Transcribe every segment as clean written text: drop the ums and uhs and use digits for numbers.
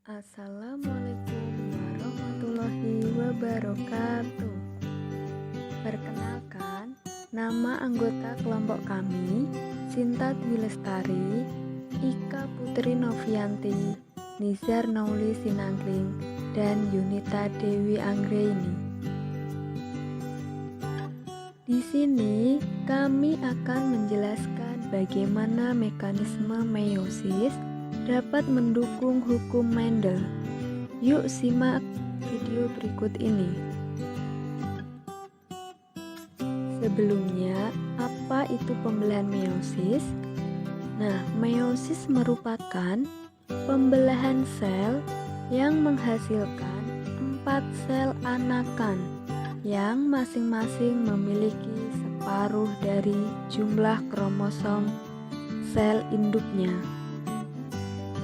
Assalamualaikum warahmatullahi wabarakatuh. Perkenalkan, nama anggota kelompok kami Sinta Dwi Lestari, Ika Putri Novianti, Nizar Nauli Sinangkling, dan Yunita Dewi Anggraini. Di sini kami akan menjelaskan bagaimana mekanisme meiosis dapat mendukung hukum Mendel. Yuk simak video berikut ini. Sebelumnya, apa itu pembelahan meiosis? Nah, meiosis merupakan pembelahan sel yang menghasilkan 4 sel anakan yang masing-masing memiliki separuh dari jumlah kromosom sel induknya.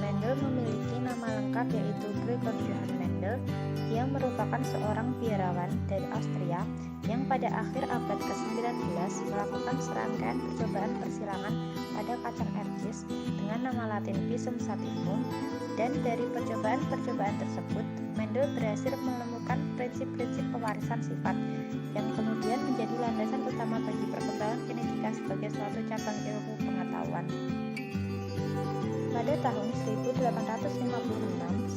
Mendel memiliki nama lengkap yaitu Gregor Johann Mendel. Dia merupakan seorang biarawan dari Austria yang pada akhir abad ke-19 melakukan serangkaian percobaan persilangan pada kacang ercis dengan nama latin Pisum sativum, dan dari percobaan-percobaan tersebut Mendel berhasil menemukan prinsip-prinsip pewarisan sifat yang kemudian menjadi landasan utama bagi perkembangan genetika sebagai suatu cabang ilmu pengetahuan. Pada tahun 1856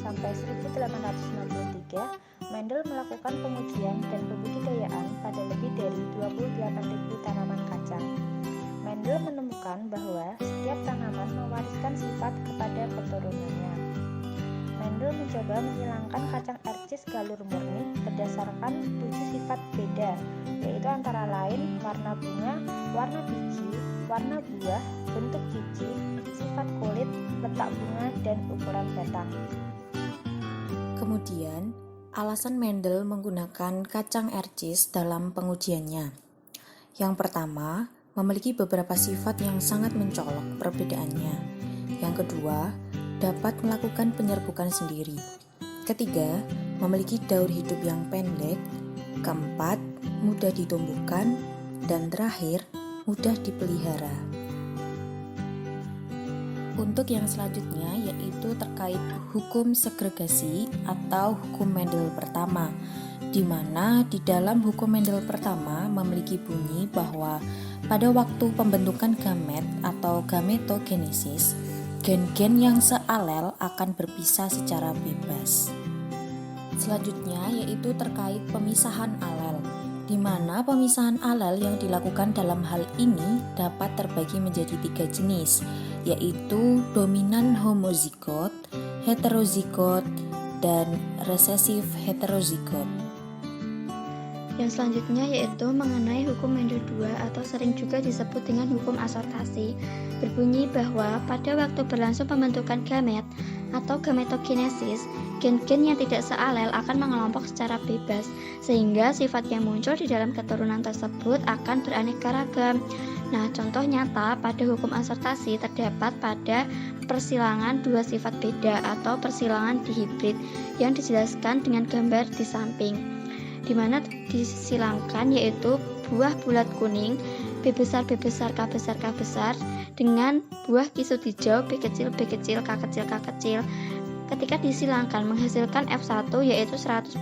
sampai 1863, Mendel melakukan pengujian dan pembudidayaan pada lebih dari 28.000 tanaman kacang. Mendel menemukan bahwa setiap tanaman mewariskan sifat kepada keturunannya. Mendel mencoba menghilangkan kacang ercis galur murni berdasarkan 7 sifat beda, yaitu antara lain warna bunga, warna biji, warna buah, bentuk biji, sifat kulit, letak bunga, dan ukuran batang. Kemudian, alasan Mendel menggunakan kacang ercis dalam pengujiannya. Yang pertama, memiliki beberapa sifat yang sangat mencolok perbedaannya. Yang kedua, dapat melakukan penyerbukan sendiri. Ketiga, memiliki daur hidup yang pendek. Keempat, mudah ditumbuhkan. Dan terakhir, mudah dipelihara. Untuk yang selanjutnya yaitu terkait hukum segregasi atau hukum Mendel pertama, di mana di dalam hukum Mendel pertama memiliki bunyi bahwa pada waktu pembentukan gamet atau gametogenesis, gen-gen yang sealel akan berpisah secara bebas. Selanjutnya yaitu terkait pemisahan alel, di mana pemisahan alel yang dilakukan dalam hal ini dapat terbagi menjadi 3 jenis, yaitu dominan homozigot, heterozigot, dan resesif heterozigot. Yang selanjutnya yaitu mengenai hukum Mendel II atau sering juga disebut dengan hukum asortasi, berbunyi bahwa pada waktu berlangsung pembentukan gamet atau gametogenesis, gen-gen yang tidak sealel akan mengelompok secara bebas, sehingga sifat yang muncul di dalam keturunan tersebut akan beraneka ragam. Nah, contoh nyata pada hukum asortasi terdapat pada persilangan 2 sifat beda atau persilangan dihibrid yang dijelaskan dengan gambar di samping, di mana disilangkan yaitu buah bulat kuning B besar B besar K besar K besar dengan buah kisut hijau B kecil B kecil K kecil K kecil. Ketika disilangkan menghasilkan F1 yaitu 100%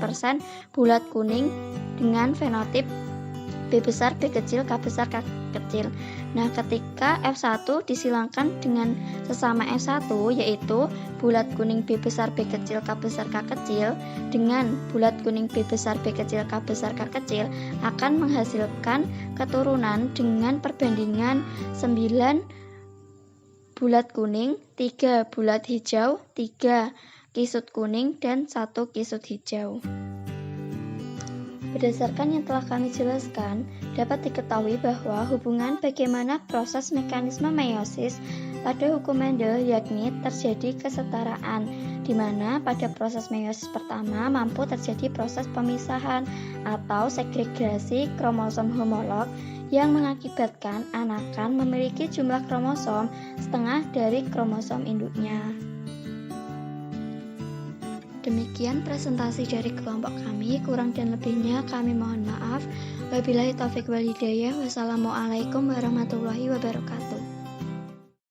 bulat kuning dengan fenotip B besar B kecil K besar K kecil. Nah, ketika F1 disilangkan dengan sesama F1 yaitu bulat kuning B besar B kecil K besar K kecil dengan bulat kuning B besar B kecil K besar K kecil akan menghasilkan keturunan dengan perbandingan 9 bulat kuning, 3 bulat hijau, 3 kisut kuning, dan 1 kisut hijau. Berdasarkan yang telah kami jelaskan, dapat diketahui bahwa hubungan bagaimana proses mekanisme meiosis pada hukum Mendel yakni terjadi kesetaraan, di mana pada proses meiosis pertama mampu terjadi proses pemisahan atau segregasi kromosom homolog yang mengakibatkan anakan memiliki jumlah kromosom setengah dari kromosom induknya. Demikian presentasi dari kelompok kami, kurang dan lebihnya kami mohon maaf. Wabillahi taufik wal hidayah. Wassalamualaikum warahmatullahi wabarakatuh.